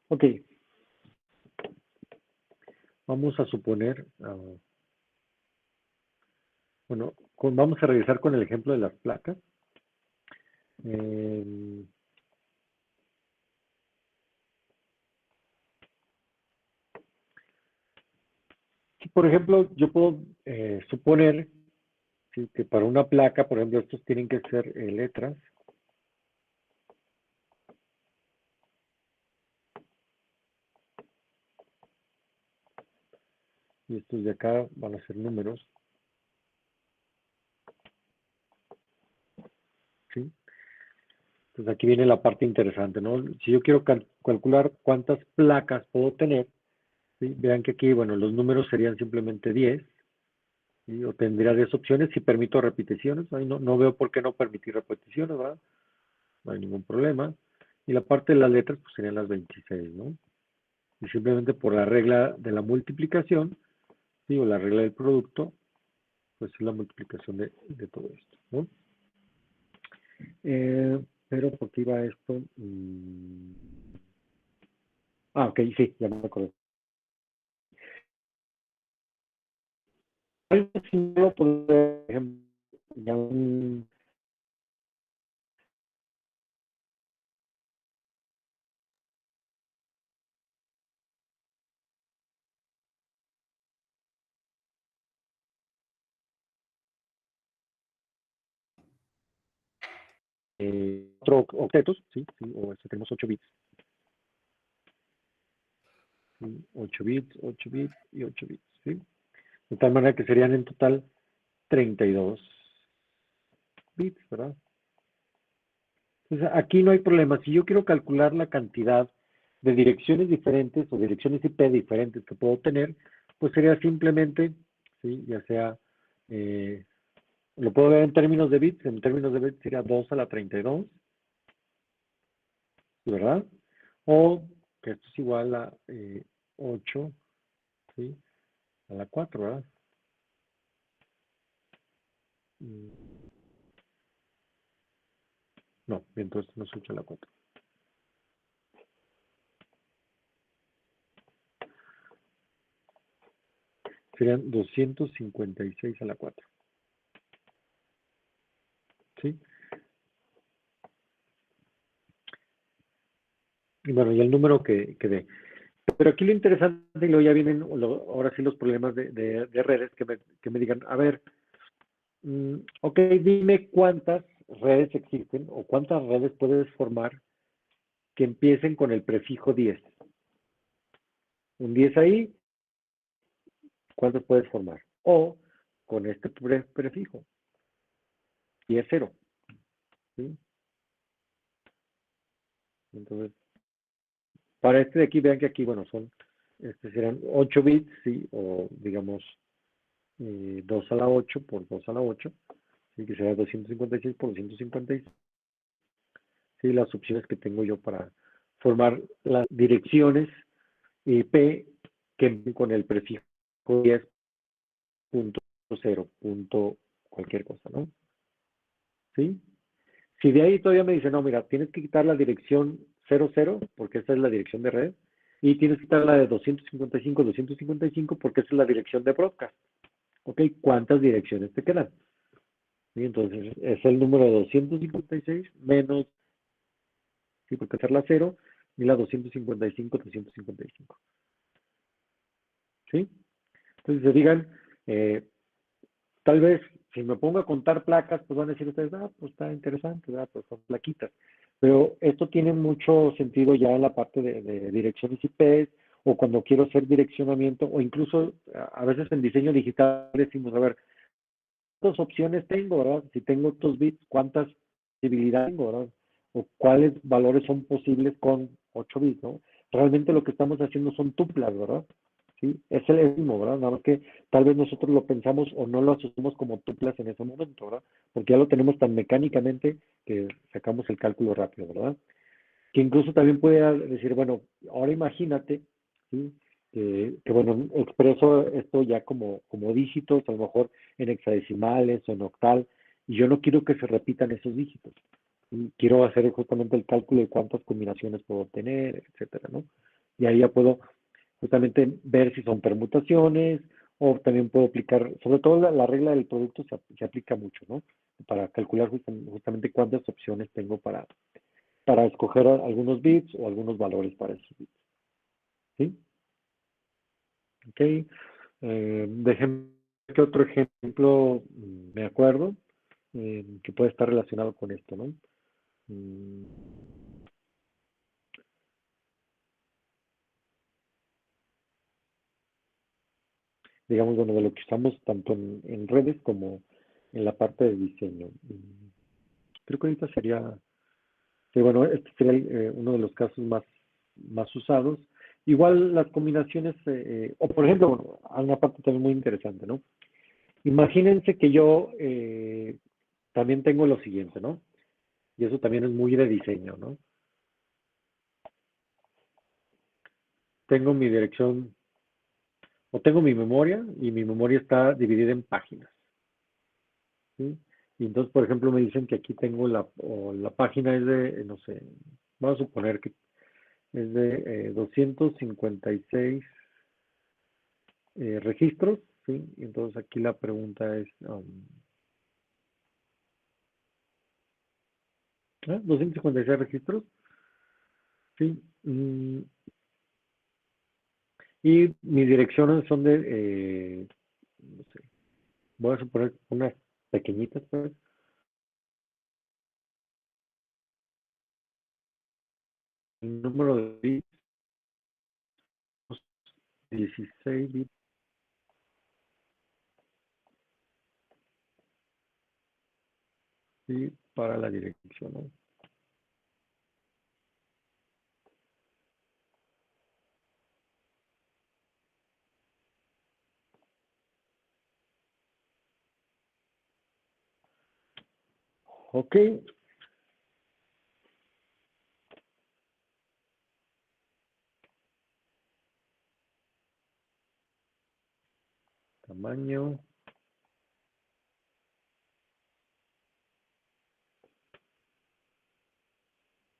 Ok, vamos a suponer, bueno, vamos a revisar con el ejemplo de las placas. Eh, si, por ejemplo, yo puedo suponer, ¿sí?, que para una placa, por ejemplo, estos tienen que ser letras. Y estos de acá van a ser números. ¿Sí? Entonces aquí viene la parte interesante, ¿no? Si yo quiero calcular cuántas placas puedo tener, ¿sí?, vean que aquí, bueno, los números serían simplemente 10, ¿sí?, o tendría 10 opciones si permito repeticiones. Ahí no veo por qué no permitir repeticiones, ¿verdad? No hay ningún problema. Y la parte de las letras, pues serían las 26, ¿no? Y simplemente por la regla de la multiplicación, ¿sí?, o la regla del producto, pues es la multiplicación de todo esto, ¿no? Pero ¿por qué iba esto? Ok, sí, ya me acuerdo. Algo similar, por ejemplo, ya un 4 octetos, ¿sí? Sí, o tenemos 8 bits. ¿Sí? 8 bits, 8 bits y 8 bits, ¿sí? De tal manera que serían en total 32 bits, ¿verdad? Entonces, aquí no hay problema. Si yo quiero calcular la cantidad de direcciones diferentes o direcciones IP diferentes que puedo tener, pues sería simplemente, ¿sí?, ya sea, lo puedo ver en términos de bits sería 2 a la 32, ¿verdad? O que esto es igual a 8, ¿sí?, a la 4, ¿verdad? Mm, No, entonces no es 8 a la 4. Serían 256 a la 4, ¿sí? Y bueno, y el número que dé. Pero aquí lo interesante, y luego ya vienen ahora sí los problemas de redes que me digan, a ver, ok, dime cuántas redes existen o cuántas redes puedes formar que empiecen con el prefijo 10. Un 10 ahí, ¿cuántas puedes formar? O con este prefijo, 10 0, ¿sí? Entonces, para este de aquí, vean que aquí, bueno, serán 8 bits, ¿sí? O digamos 2 a la 8 por 2 a la 8, ¿sí?, que será 256 por 256. ¿Sí? Las opciones que tengo yo para formar las direcciones IP que empiecen con el prefijo 10.0, punto cualquier cosa, ¿no? ¿Sí? Si de ahí todavía me dice, no, mira, tienes que quitar la dirección 00, porque esa es la dirección de red, y tienes que quitar la de 255 porque esa es la dirección de broadcast. ¿Ok? ¿Cuántas direcciones te quedan? ¿sí? Entonces, es el número 256 menos, sí, porque hacer la 0, y la 255, 355. ¿Sí? Entonces, se digan, tal vez, si me pongo a contar placas, pues van a decir ustedes, pues está interesante, ¿verdad? Pues son plaquitas. Pero esto tiene mucho sentido ya en la parte de direcciones IP, o cuando quiero hacer direccionamiento, o incluso a veces en diseño digital decimos, a ver, ¿cuántas opciones tengo, verdad? Si tengo estos bits, ¿cuántas posibilidades tengo, verdad? O cuáles valores son posibles con 8 bits, ¿no? Realmente lo que estamos haciendo son tuplas, ¿verdad? ¿Sí? Es el mismo, ¿verdad? Nada más que tal vez nosotros lo pensamos o no lo asumimos como tuplas en ese momento, ¿verdad? Porque ya lo tenemos tan mecánicamente que sacamos el cálculo rápido, ¿verdad? Que incluso también puede decir, bueno, ahora imagínate, ¿sí? Bueno, expreso esto ya como dígitos, a lo mejor en hexadecimales o en octal, y yo no quiero que se repitan esos dígitos. ¿Sí? Quiero hacer justamente el cálculo de cuántas combinaciones puedo tener, etcétera, ¿no? Y ahí ya puedo justamente ver si son permutaciones, o también puedo aplicar, sobre todo la regla del producto se aplica mucho, ¿no? Para calcular justamente cuántas opciones tengo para escoger algunos bits o algunos valores para esos bits. ¿Sí? Ok. Déjenme que otro ejemplo me acuerdo que puede estar relacionado con esto, ¿no? Mm, digamos, bueno, de lo que usamos tanto en redes como en la parte de diseño. Creo que ahorita sería, sí, bueno, este sería uno de los casos más usados. Igual las combinaciones, o por ejemplo, bueno, hay una parte también muy interesante, ¿no? Imagínense que yo también tengo lo siguiente, ¿no? Y eso también es muy de diseño, ¿no? Tengo mi dirección, o tengo mi memoria, y mi memoria está dividida en páginas, ¿sí? Y entonces, por ejemplo, me dicen que aquí tengo o la página es de, no sé, vamos a suponer que es de 256 registros, ¿sí? Y entonces aquí la pregunta es, 256 registros, ¿sí? Y mis direcciones son de, no sé, voy a suponer unas pequeñitas, pues. El número de bits, 16 bits, ¿sí? Para la dirección, ¿no? Ok, tamaño,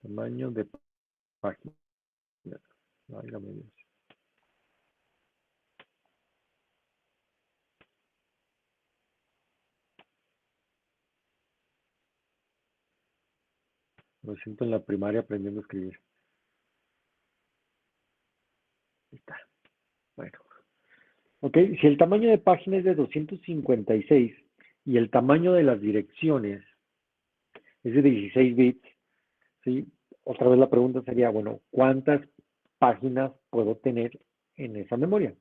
tamaño de página. Válgame Dios. Me siento en la primaria aprendiendo a escribir. Ahí está. Bueno. Ok, si el tamaño de página es de 256 y el tamaño de las direcciones es de 16 bits, ¿sí? Otra vez la pregunta sería, bueno, ¿cuántas páginas puedo tener en esa memoria?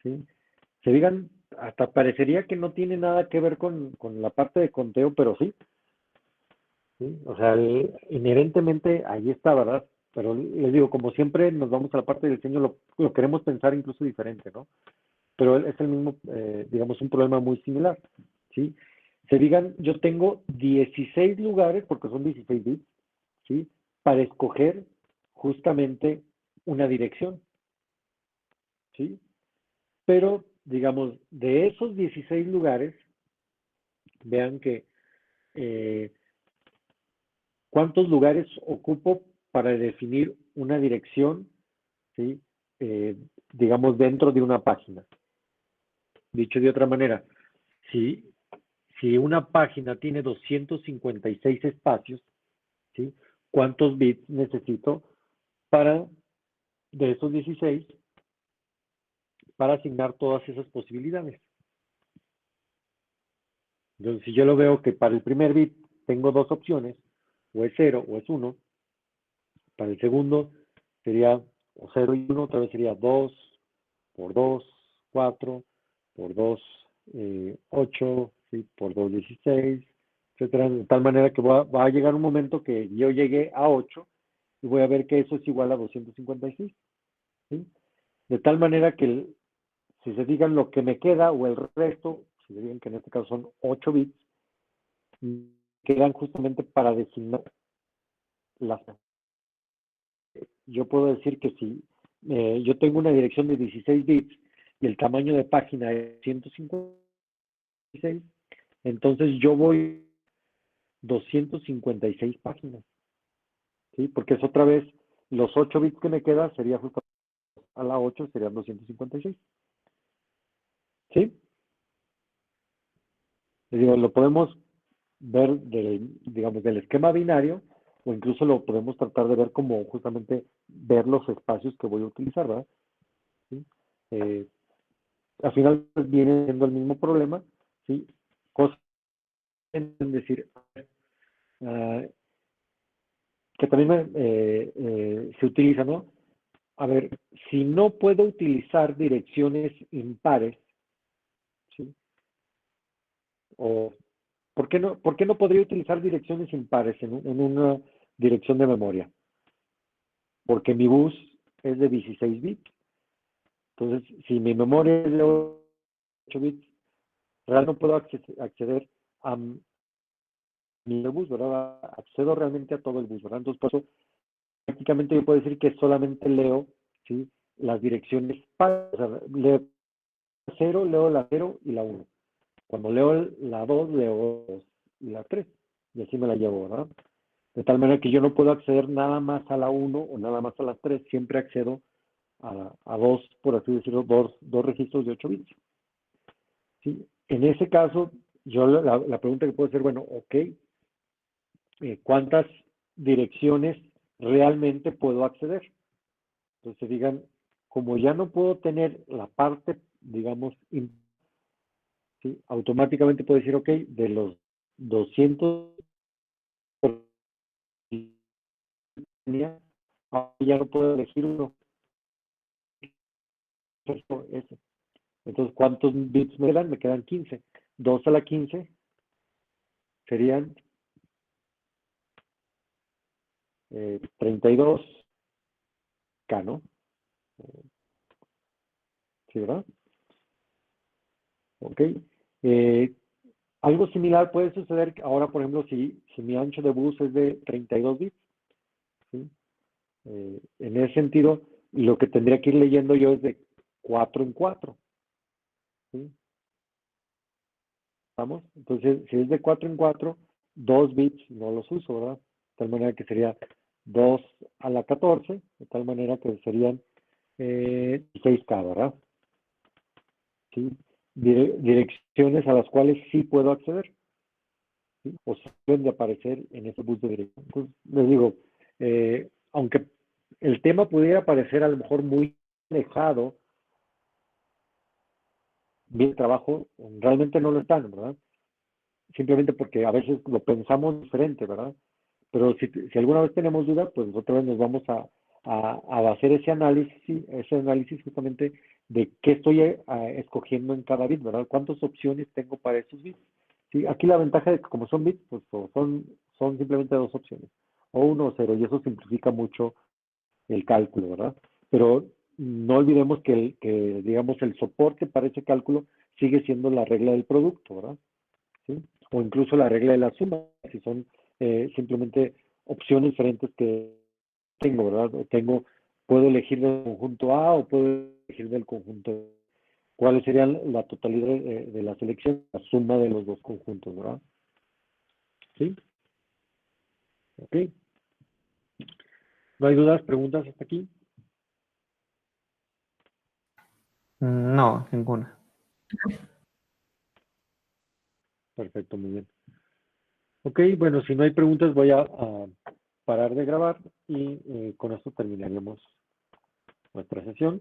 ¿Sí? Se digan, hasta parecería que no tiene nada que ver con la parte de conteo, pero sí, ¿sí? O sea, inherentemente ahí está, ¿verdad? Pero les digo, como siempre nos vamos a la parte del diseño, lo queremos pensar incluso diferente, ¿no? Pero es el mismo, digamos, un problema muy similar, ¿sí? Se digan, yo tengo 16 lugares, porque son 16 bits, ¿sí? Para escoger justamente una dirección, ¿sí? Pero, digamos, de esos 16 lugares, vean que eh, cuántos lugares ocupo para definir una dirección, ¿sí? Eh, digamos, dentro de una página. Dicho de otra manera, si, si una página tiene 256 espacios, ¿sí? ¿Cuántos bits necesito para, de esos 16, para asignar todas esas posibilidades? Entonces, si yo lo veo que para el primer bit tengo dos opciones, o es 0 o es 1, para el segundo sería o 0 y 1, otra vez sería 2 por 2, 4, por 2, 8, ¿sí? Por 2, 16, etcétera, de tal manera que va a llegar un momento que yo llegue a 8 y voy a ver que eso es igual a 256, ¿sí? De tal manera que si se digan lo que me queda o el resto, si se digan que en este caso son 8 bits, quedan justamente para designar las. Yo puedo decir que si yo tengo una dirección de 16 bits y el tamaño de página es 156, entonces yo voy 256 páginas, ¿sí? Porque es otra vez, los 8 bits que me quedan sería justo a la 8, serían 256, ¿sí? Les digo, lo podemos ver digamos, del esquema binario, o incluso lo podemos tratar de ver como justamente ver los espacios que voy a utilizar, ¿verdad? ¿Sí? Al final viene siendo el mismo problema, ¿sí? Cosas en decir, que también se utiliza, ¿no? A ver, si no puedo utilizar direcciones impares, ¿sí? O, por qué no podría utilizar direcciones impares en una dirección de memoria? Porque mi bus es de 16 bits. Entonces, si mi memoria es de 8 bits, realmente no puedo acceder a mi bus, ¿verdad? Accedo realmente a todo el bus, ¿verdad? Entonces, por eso, prácticamente yo puedo decir que solamente leo, ¿sí? Las direcciones pares, o sea, leo 0, leo la 0 y la 1. Cuando leo la 2, leo 2 y la 3. Y así me la llevo, ¿verdad? De tal manera que yo no puedo acceder nada más a la 1 o nada más a la 3. Siempre accedo a dos, por así decirlo, dos registros de 8 bits. ¿Sí? En ese caso, yo la pregunta que puedo hacer, bueno, ok, ¿cuántas direcciones realmente puedo acceder? Entonces digan, como ya no puedo tener la parte, digamos, ¿sí? Automáticamente puedo decir, ok, de los 200 ya no puedo elegir uno. Ese. Entonces, ¿cuántos bits me quedan? Me quedan 15. 2 a la 15 serían 32K, ¿no? ¿Sí, verdad? Ok. Algo similar puede suceder ahora, por ejemplo, si mi ancho de bus es de 32 bits, ¿sí? En ese sentido, lo que tendría que ir leyendo yo es de 4 en 4, ¿sí? ¿Estamos? Entonces, si es de 4 en 4, 2 bits no los uso, ¿verdad? De tal manera que sería 2 a la 14, de tal manera que serían 6K, ¿verdad? ¿Sí? Direcciones a las cuales sí puedo acceder, ¿sí? O sí deben de aparecer en ese bus de dirección. Entonces, les digo, aunque el tema pudiera parecer a lo mejor muy alejado, bien trabajo, realmente no lo están, ¿verdad? Simplemente porque a veces lo pensamos diferente, ¿verdad? Pero si alguna vez tenemos duda, pues otra vez nos vamos a hacer ese análisis justamente de qué estoy escogiendo en cada bit, ¿verdad? ¿Cuántas opciones tengo para esos bits? ¿Sí? Aquí la ventaja de que como son bits, pues son simplemente dos opciones, o 1 o 0, y eso simplifica mucho el cálculo, ¿verdad? Pero no olvidemos que digamos, el soporte para ese cálculo sigue siendo la regla del producto, ¿verdad? ¿Sí? O incluso la regla de la suma, si son simplemente opciones diferentes que tengo, ¿verdad? Puedo elegir del conjunto A o puedo elegir del conjunto B. ¿Cuáles serían la totalidad de la selección? La suma de los dos conjuntos, ¿verdad? ¿Sí? ¿Ok? ¿No hay dudas, preguntas hasta aquí? No, ninguna. Perfecto, muy bien. Ok, bueno, si no hay preguntas voy a parar de grabar y con esto terminaríamos nuestra sesión.